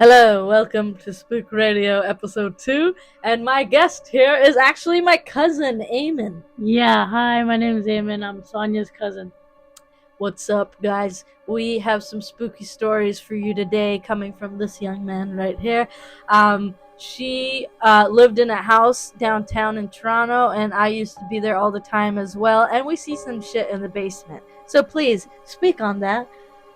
Hello, welcome to Spook Radio episode 2, and my guest here is actually my cousin, Eamon. Yeah, hi, my name is Eamon. I'm Sania's cousin. What's up, guys? We have some spooky stories for you today coming from this young man right here. She lived in a house downtown in Toronto, and I used to be there all the time as well, and we see some shit in the basement. So please, speak on that.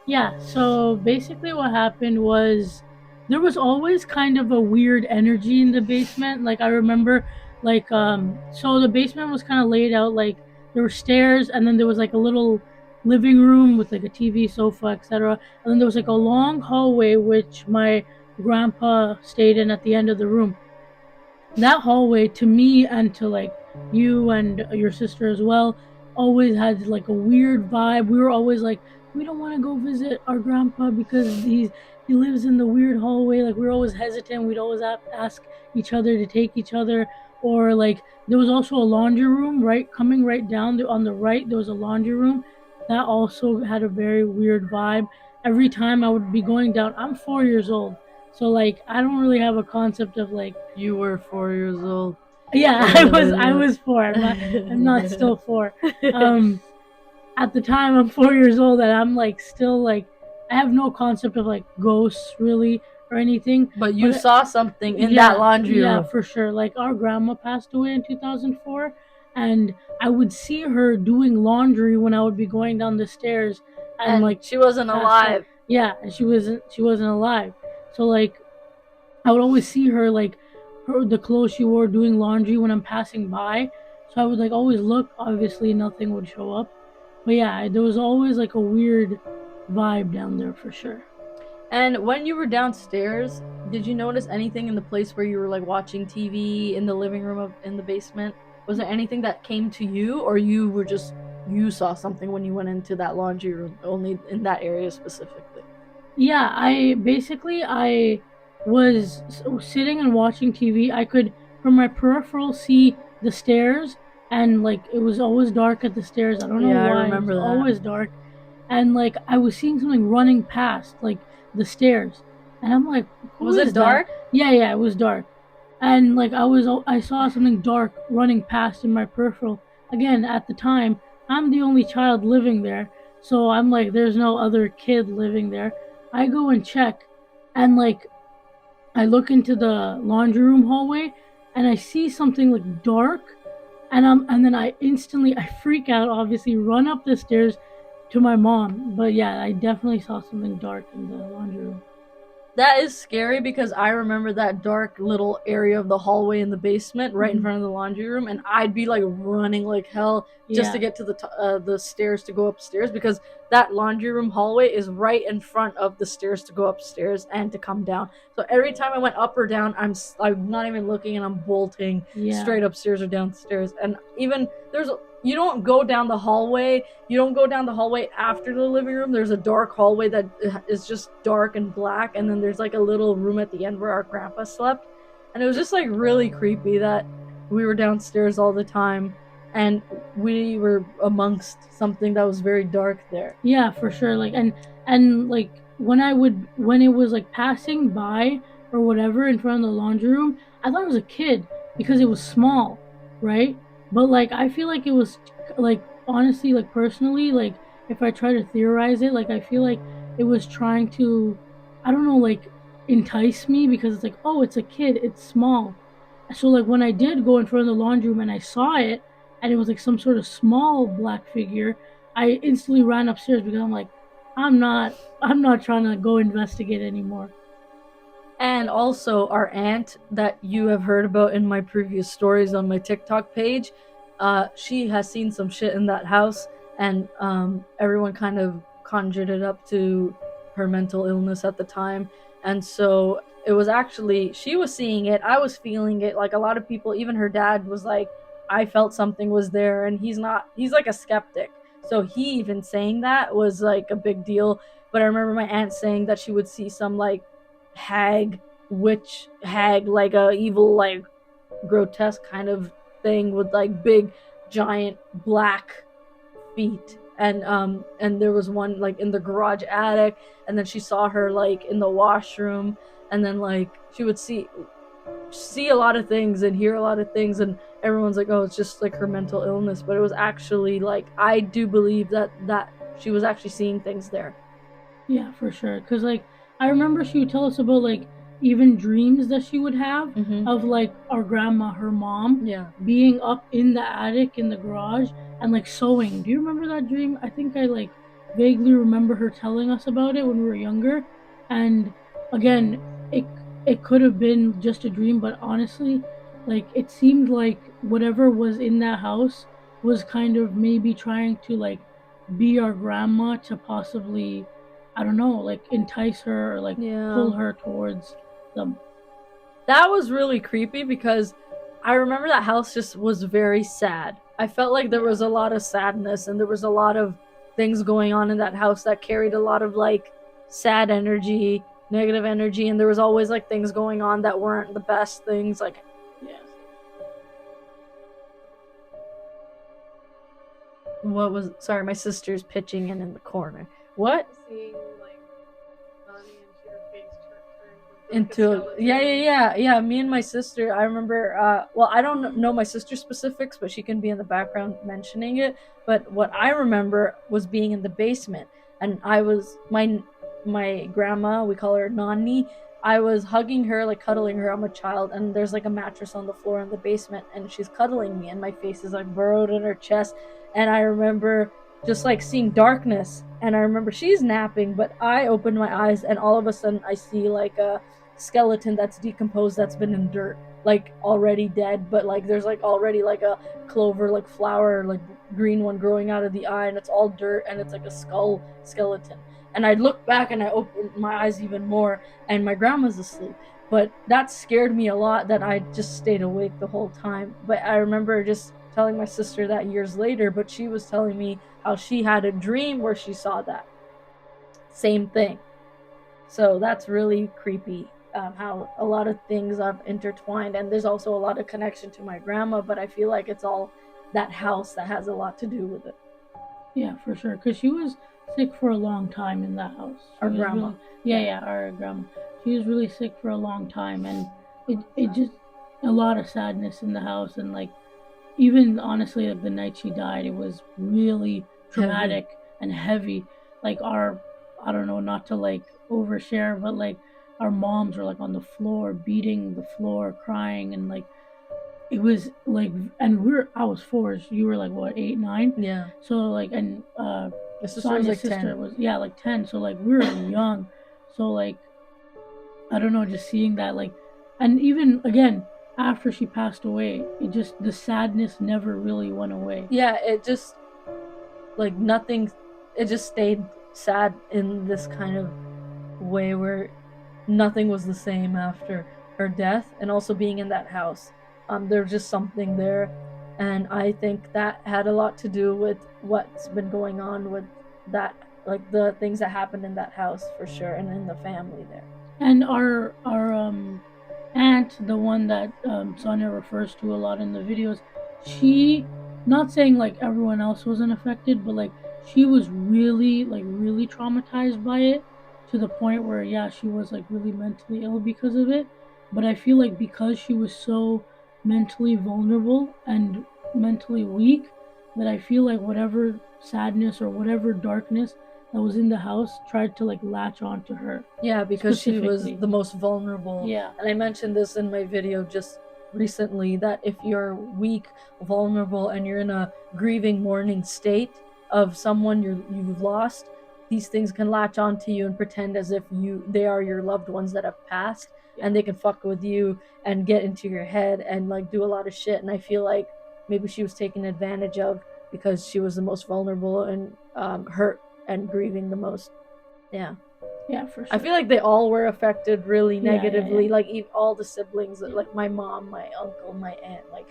Yeah, so basically what happened was there was always kind of a weird energy in the basement. Like I remember so the basement was kind of laid out like there were stairs and then there was like a little living room with like a TV, sofa, etc. And then there was like a long hallway which my grandpa stayed in at the end of the room. That hallway to me and to like you and your sister as well always had like a weird vibe. We were always like, we don't want to go visit our grandpa because he lives in the weird hallway. Like we were always hesitant. We'd always ask each other to take each other. Or like there was also a laundry room right coming right down on the right. There was a laundry room that also had a very weird vibe. Every time I would be going down, I'm 4 years old, so like I don't really have a concept of like. You were 4 years old. Yeah, I was 4. I'm not still 4. Um at the time I'm 4 years old and I'm like still like I have no concept of like ghosts really or anything. But you saw something in that laundry Yeah, room. for sure. Like our grandma passed away in 2004 and I would see her doing laundry when I would be going down the stairs and like she wasn't alive. Yeah, and she wasn't alive. So like I would always see her like the clothes she wore doing laundry when I'm passing by. So I would like always look. Obviously, nothing would show up. But yeah, there was always like a weird vibe down there for sure. And when you were downstairs, did you notice anything in the place where you were like watching TV in the living room in the basement? Was there anything that came to you, or you saw something when you went into that laundry room, only in that area specifically? Yeah, I was sitting and watching TV. I could from my peripheral see the stairs, and like it was always dark at the stairs. I don't know Yeah, I why. It was remember that. always dark, and like I was seeing something running past like the stairs, and I'm like, who Was it is that? dark? Yeah, it was dark, and like I saw something dark running past in my peripheral. Again, at the time, I'm the only child living there, so I'm like, there's no other kid living there. I go and check, and like I look into the laundry room hallway, and I see something like dark, and then I freak out, obviously run up the stairs to my mom. But yeah, I definitely saw something dark in the laundry room. That is scary because I remember that dark little area of the hallway in the basement right in front of the laundry room, and I'd be like running like hell just to get to the stairs to go upstairs, because that laundry room hallway is right in front of the stairs to go upstairs and to come down. So every time I went up or down, I'm not even looking and I'm bolting straight upstairs or downstairs. And even you don't go down the hallway. You don't go down the hallway after the living room. There's a dark hallway that is just dark and black, and then there's like a little room at the end where our grandpa slept. And it was just like really creepy that we were downstairs all the time and we were amongst something that was very dark there. Yeah, for sure. Like and like when it was like passing by or whatever in front of the laundry room, I thought it was a kid because it was small, right? But like I feel like it was like honestly, like personally, like if I try to theorize it, like I feel like it was trying to, I don't know, like entice me because it's like, oh, it's a kid, it's small. So like when I did go in front of the laundry room and I saw it and it was like some sort of small black figure, I instantly ran upstairs because I'm like, I'm not trying to go investigate anymore. And also, our aunt that you have heard about in my previous stories on my TikTok page, she has seen some shit in that house, and everyone kind of conjured it up to her mental illness at the time. And so it was actually, she was seeing it, I was feeling it. Like a lot of people, even her dad was like, I felt something was there, and he's like a skeptic. So he even saying that was like a big deal. But I remember my aunt saying that she would see some like hag, like a evil, like grotesque kind of thing with like big giant black feet and there was one like in the garage attic, and then she saw her like in the washroom, and then like she would see a lot of things and hear a lot of things, and everyone's like, oh, it's just like her mental illness, but it was actually like, I do believe that she was actually seeing things there. Yeah, for sure. Cause like I remember she would tell us about like even dreams that she would have Mm-hmm. of like our grandma, her mom, Yeah. being up in the attic in the garage and like sewing. Do you remember that dream? I think I like vaguely remember her telling us about it when we were younger. And again, it could have been just a dream, but honestly, like it seemed like whatever was in that house was kind of maybe trying to like be our grandma to possibly, I don't know, like entice her or like Yeah. pull her towards them. That was really creepy because I remember that house just was very sad. I felt like there Yeah. was a lot of sadness, and there was a lot of things going on in that house that carried a lot of like sad energy, negative energy, and there was always like things going on that weren't the best things. Like, Yeah. what was, sorry, my sister's pitching in the corner. What? Seeing like Sania and her face turned Into, yeah, me and my sister, I remember, well, I don't know my sister's specifics, but she can be in the background mentioning it. But what I remember was being in the basement, and I was my grandma, we call her Nani, I was hugging her, like cuddling her. I'm a child, and there's like a mattress on the floor in the basement, and she's cuddling me, and my face is like burrowed in her chest. And I remember just like seeing darkness, and I remember she's napping, but I opened my eyes, and all of a sudden I see like a skeleton that's decomposed, that's been in dirt, like already dead, but like there's like already like a clover, like flower, like green one growing out of the eye, and it's all dirt, and it's like a skull skeleton. And I looked back and I opened my eyes even more, and my grandma's asleep. But that scared me a lot, that I just stayed awake the whole time. But I remember just telling my sister that years later, but she was telling me how she had a dream where she saw that same thing. So that's really creepy. How a lot of things have intertwined, and there's also a lot of connection to my grandma, but I feel like it's all that house that has a lot to do with it. Yeah, for sure. Because she was sick for a long time in that house. She Our was grandma. really, yeah, our grandma. She was really sick for a long time, and it just a lot of sadness in the house, and like even honestly, like the night she died, it was really traumatic and heavy. Like our, I don't know, not to like overshare, but like our moms were like on the floor, beating the floor, crying, and like it was like, and I was four, you were like what, 8, 9? Yeah. So like, and My sister was Sonia's like sister 10. was, yeah, like 10. So like we were young. So like I don't know, just seeing that, like, and even again after she passed away, it just, the sadness never really went away. Yeah, it just, like nothing, it just stayed sad in this kind of way where nothing was the same after her death, and also being in that house. There's just something there, and I think that had a lot to do with what's been going on with that, like the things that happened in that house for sure, and in the family there. And our aunt, the one that Sonia refers to a lot in the videos, she, not saying like everyone else wasn't affected, but like she was really like really traumatized by it, to the point where yeah, she was like really mentally ill because of it. But I feel like because she was so mentally vulnerable and mentally weak, that I feel like whatever sadness or whatever darkness that was in the house tried to like latch onto her. Yeah, because she was Specifically. the most vulnerable. Yeah. And I mentioned this in my video just recently, that if you're weak, vulnerable, and you're in a grieving, mourning state of someone you've lost, these things can latch onto you and pretend as if they are your loved ones that have passed, Yeah. and they can fuck with you and get into your head and like do a lot of shit. And I feel like maybe she was taken advantage of because she was the most vulnerable and hurt and grieving the most. Yeah. Yeah, for sure. I feel like they all were affected really negatively. Yeah. Like all the siblings, like my mom, my uncle, my aunt, like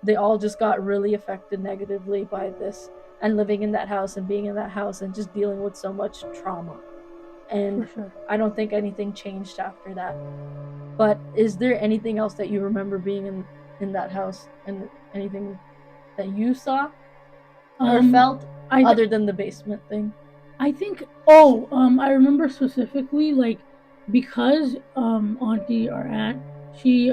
they all just got really affected negatively by this, and living in that house and being in that house and just dealing with so much trauma. And For sure. I don't think anything changed after that. But is there anything else that you remember being in that house, and anything that you saw or felt? other than the basement thing? I think. I remember specifically like because auntie or aunt she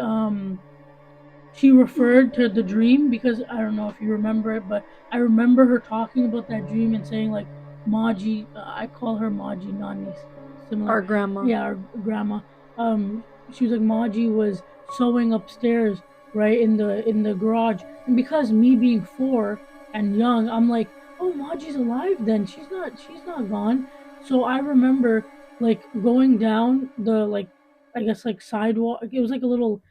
referred to the dream because I don't know if you remember it, but I remember her talking about that dream and saying like Maji. I call her Maji Nani, similar. Our grandma. Yeah, our grandma. She was like Maji was sewing upstairs, right in the garage, and because me being 4 and young, I'm like, oh, Maji's alive. Then she's not gone. So I remember like going down the like I guess like sidewalk. It was like a little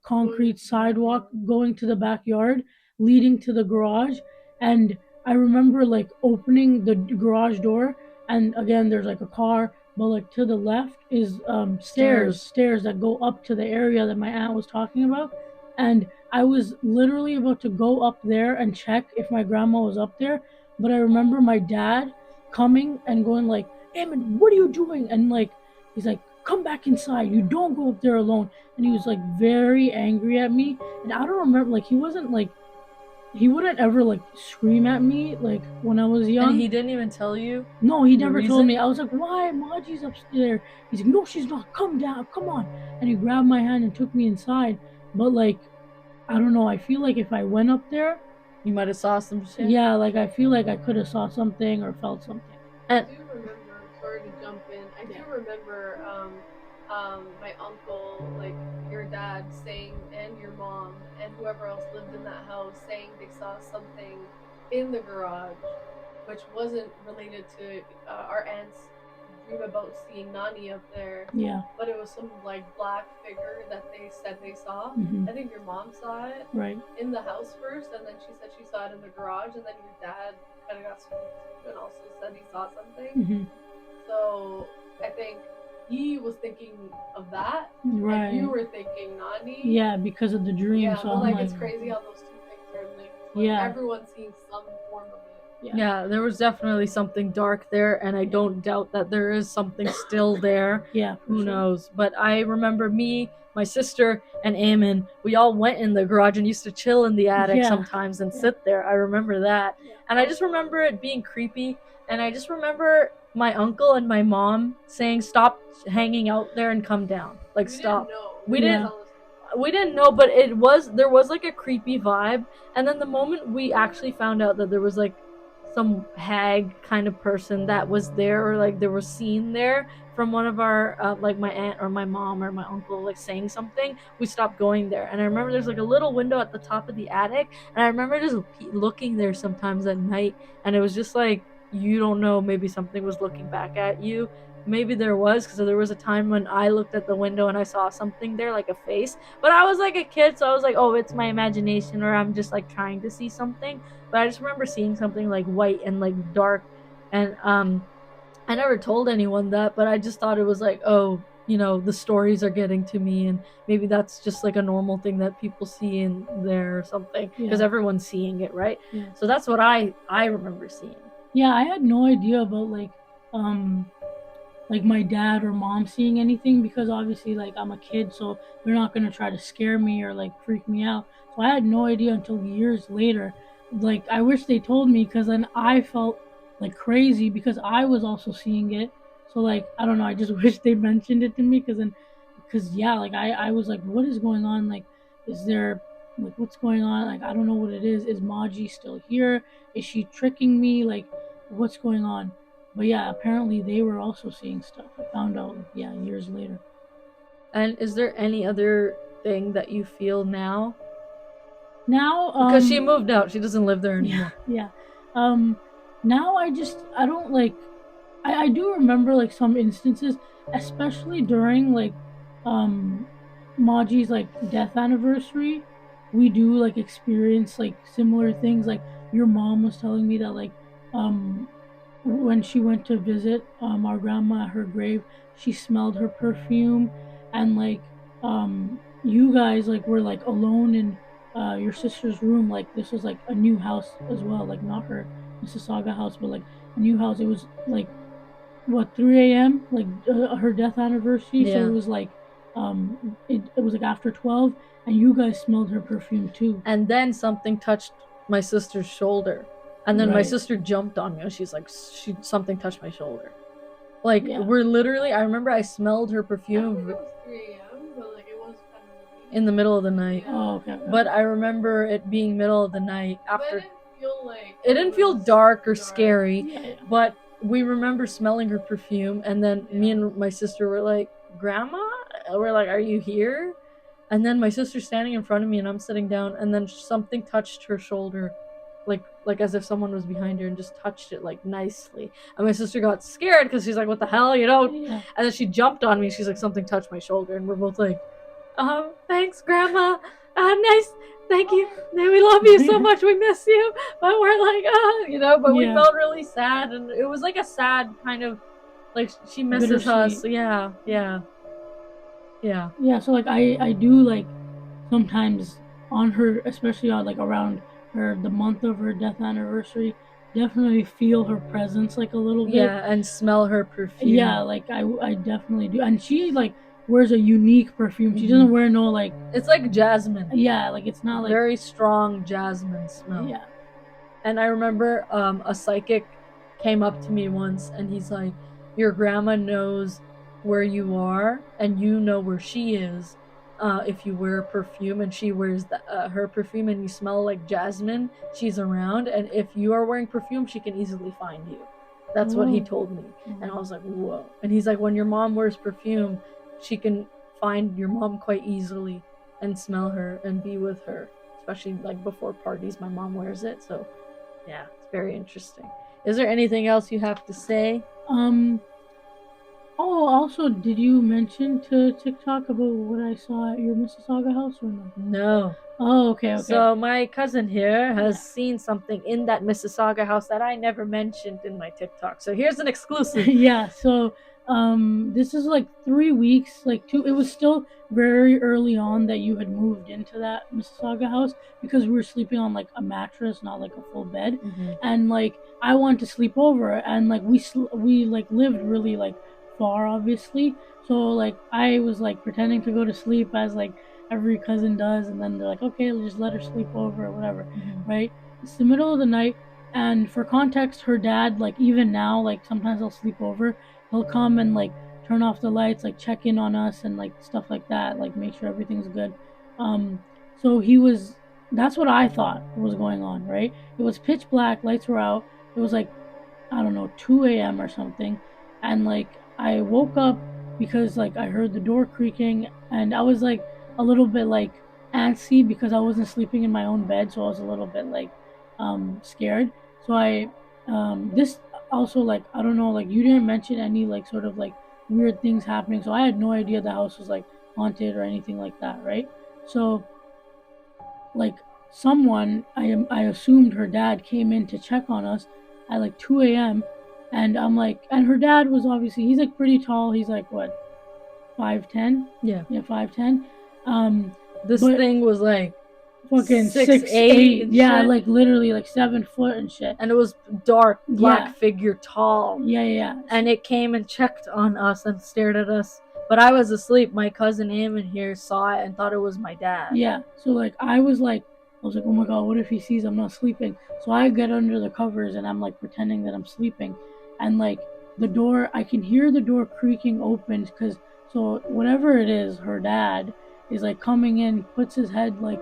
concrete sidewalk going to the backyard, leading to the garage. And I remember like opening the garage door, and again, there's like a car, but like to the left is stairs that go up to the area that my aunt was talking about. And I was literally about to go up there and check if my grandma was up there, but I remember my dad coming and going like, Eamon, what are you doing? And like he's like, come back inside. You don't go up there alone. And he was like very angry at me. And I don't remember, like he wasn't like he wouldn't ever like scream at me like when I was young. And he didn't even tell you? No, he never told me. I was like, why? Maji's upstairs. He's like, no, she's not. Come down. Come on. And he grabbed my hand and took me inside. But like, I don't know. I feel like if I went up there, you might have saw some shit. Yeah, like I feel like I could have saw something or felt something. And I do remember. Sorry to jump in. I do remember. My uncle, like your dad, saying, and your mom, and whoever else lived in that house, saying they saw something in the garage, which wasn't related to our aunt's dream about seeing Nani up there. Yeah. But it was some like black figure that they said they saw. Mm-hmm. I think your mom saw it right in the house first, and then she said she saw it in the garage, and then your dad kind of got spooked and also said he saw something. Mm-hmm. So I think he was thinking of that, right? And you were thinking Nani. Yeah, because of the dream. Yeah, so but like it's crazy how those two things are linked. Like, yeah, everyone's seeing some form of it. Yeah, there was definitely something dark there, and I don't doubt that there is something still there. Yeah, who knows? But I remember me, my sister, and Eamon, we all went in the garage and used to chill in the attic sometimes and sit there. I remember that. And I just remember it being creepy, and I just remember my uncle and my mom saying, stop hanging out there and come down. Like, stop. We didn't know, but there was like a creepy vibe. And then the moment we actually found out that there was like some hag kind of person that was there, or like there was seen there from one of our like my aunt or my mom or my uncle like saying something, we stopped going there. And I remember there's like a little window at the top of the attic, and I remember just looking there sometimes at night, and it was just like, you don't know, maybe something was looking back at you. Maybe there was, because there was a time when I looked at the window and I saw something there, like a face, but I was like a kid, so I was like, oh, it's my imagination, or I'm just like trying to see something. But I just remember seeing something like white and like dark, and I never told anyone that, but I just thought it was like, oh, you know, the stories are getting to me, and maybe that's just like a normal thing that people see in there or something, because everyone's seeing it, right? So that's what I remember seeing. Yeah, I had no idea about like my dad or mom seeing anything, because obviously like I'm a kid, so they're not gonna try to scare me or like freak me out. So I had no idea until years later. Like I wish they told me, because then I felt like crazy because I was also seeing it. So like I don't know, I just wish they mentioned it to me, because yeah, like I was like, what is going on? Like, is there like what's going on? Like I don't know what it is. Is Maji still here? Is she tricking me? Like what's going on? But yeah, apparently they were also seeing stuff. I found out years later. And is there any other thing that you feel now? Now, because she moved out, she doesn't live there anymore. Yeah. Now I don't like. I do remember like some instances, especially during like, Maji's like death anniversary. We do like experience like similar things. Like your mom was telling me that like, when she went to visit our grandma at her grave, she smelled her perfume, and like you guys like were like alone in your sister's room. Like this was like a new house as well, like not her Mississauga house, but like a new house. It was like what 3 a.m. like her death anniversary, so it was like it was like after 12, and you guys smelled her perfume too. And then something touched my sister's shoulder. And then my Right. sister jumped on me and she's like, something touched my shoulder. Like, Yeah. we're literally, I remember I smelled her I don't think perfume it was 3 a.m., but like it was kind of in the middle of the night. Yeah. Oh, okay. But I remember it being middle of the night after. But it didn't feel like It didn't feel dark or dark. scary, Yeah. but we remember smelling her perfume, and then me and my sister were like, Grandma? We're like, are you here? And then my sister's standing in front of me, and I'm sitting down, and then something touched her shoulder, like as if someone was behind her and just touched it like nicely. And my sister got scared because she's like, what the hell, you know? Yeah. And then she jumped on me. She's like, something touched my shoulder, and we're both like, thanks, Grandma. Nice. Thank you. We love you so much. We miss you. But we're like, you know, but we Yeah. felt really sad. And it was like a sad kind of, like, she misses us. Bittersweet. Yeah. Yeah, so like I do like sometimes on her, especially on like around her the month of her death anniversary, definitely feel her presence like a little bit. Yeah, and smell her perfume. Yeah, like I definitely do. And she like wears a unique perfume. She Mhm. doesn't wear no like It's like jasmine. yeah, like it's not like Very strong jasmine smell. yeah. And I remember a psychic came up to me once and he's like, your grandma knows where you are and you know where she is if you wear perfume and she wears her perfume and you smell like jasmine, she's around. And if you are wearing perfume, she can easily find you. That's what he told me. And I was like, whoa. And he's like, when your mom wears perfume, she can find your mom quite easily and smell her and be with her. Especially like before parties, my mom wears it. So yeah, it's very interesting. Is there anything else you have to say? Oh, also, did you mention to TikTok about what I saw at your Mississauga house or no? No. Oh, okay. So my cousin here has seen something in that Mississauga house that I never mentioned in my TikTok. So here's an exclusive. Yeah, so this is like 3 weeks, like two. It was still very early on that you had moved into that Mississauga house because we were sleeping on like a mattress, not like a full bed. Mhm. And like I wanted to sleep over, and like we like lived really like far, obviously. So like I was like pretending to go to sleep as like every cousin does, and then they're like, okay, just let her sleep over or whatever, right? It's the middle of the night. And for context, her dad, like even now, like sometimes he'll sleep over. He'll come and like turn off the lights, like check in on us and like stuff like that, like make sure everything's good. So he was. That's what I thought was going on, right? It was pitch black, lights were out. It was like I don't know, 2 a.m. or something, and like I woke up because like I heard the door creaking, and I was like a little bit like antsy because I wasn't sleeping in my own bed, so I was a little bit like scared. So I this also like I don't know, like you didn't mention any like sort of like weird things happening, so I had no idea the house was like haunted or anything like that, right? So like someone I assumed her dad came in to check on us at like 2 a.m. and I'm like, and her dad was obviously he's like pretty tall, he's like what 5'10"? Yeah, 5'10". This thing was like fucking 6'8", 6'8". Yeah, shit. like literally like 7 foot and shit. And it was dark, black Yeah. figure, tall. Yeah. And it came and checked on us and stared at us. But I was asleep. My cousin Eamon here saw it and thought it was my dad. Yeah. So like I was like, oh my god, what if he sees I'm not sleeping? So I get under the covers and I'm like pretending that I'm sleeping, and like the door, I can hear the door creaking open because so whatever it is, her dad is like coming in, puts his head like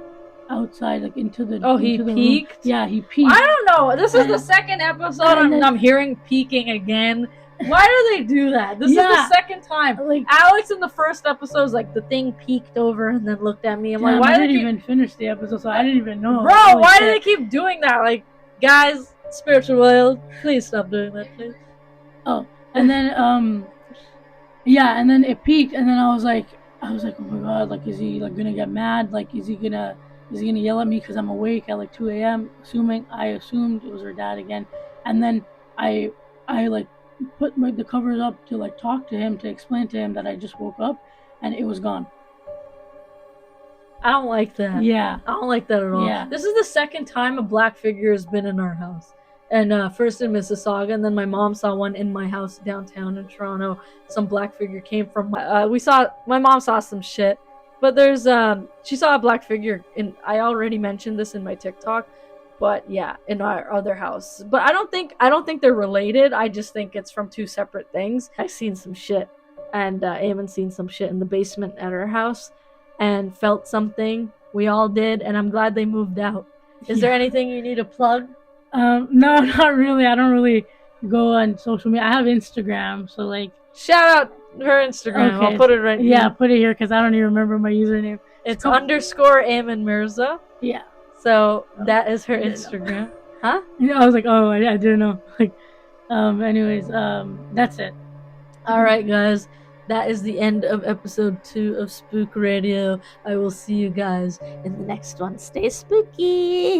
outside, like into the he into the peeked? room. Yeah, he peeked. I don't know. This is the second episode I'm hearing peeking again. Why do they do that? This is the second time. Like Alex in the first episode was like, the thing peeked over and then looked at me. I'm damn, like, why I did didn't they even finish the episode, so I didn't even know. Bro, Like, why do they keep doing that? Like, guys, spiritual world, please stop doing that, please. Oh, and then yeah, and then it peaked, and then I was like, oh my god, like, is he like gonna get mad? Like, is he gonna yell at me because I'm awake at like 2 a.m. I assumed it was her dad again, and then I like put the covers up to like talk to him, to explain to him that I just woke up, and it was gone. I don't like that. Yeah, I don't like that at all. Yeah. This is the second time a black figure has been in our house. And first in Mississauga, and then my mom saw one in my house downtown in Toronto. Some black figure came from my mom saw some shit. But there's she saw a black figure, and I already mentioned this in my TikTok. But yeah, in our other house. But I don't think they're related. I just think it's from two separate things. I seen some shit, and Eamon's seen some shit in the basement at our house, and felt something. We all did, and I'm glad they moved out. Is there anything you need to plug? No, not really. I don't really go on social media. I have Instagram, so like. Shout out her Instagram. Okay. I'll put it right here. Yeah, put it here because I don't even remember my username. It's underscore Eamon Mirza. Yeah. So that is her Instagram. Huh? Yeah, I was like, oh, I didn't know. Like, anyways, that's it. All right, guys. That is the end of episode 2 of Spook Radio. I will see you guys in the next one. Stay spooky.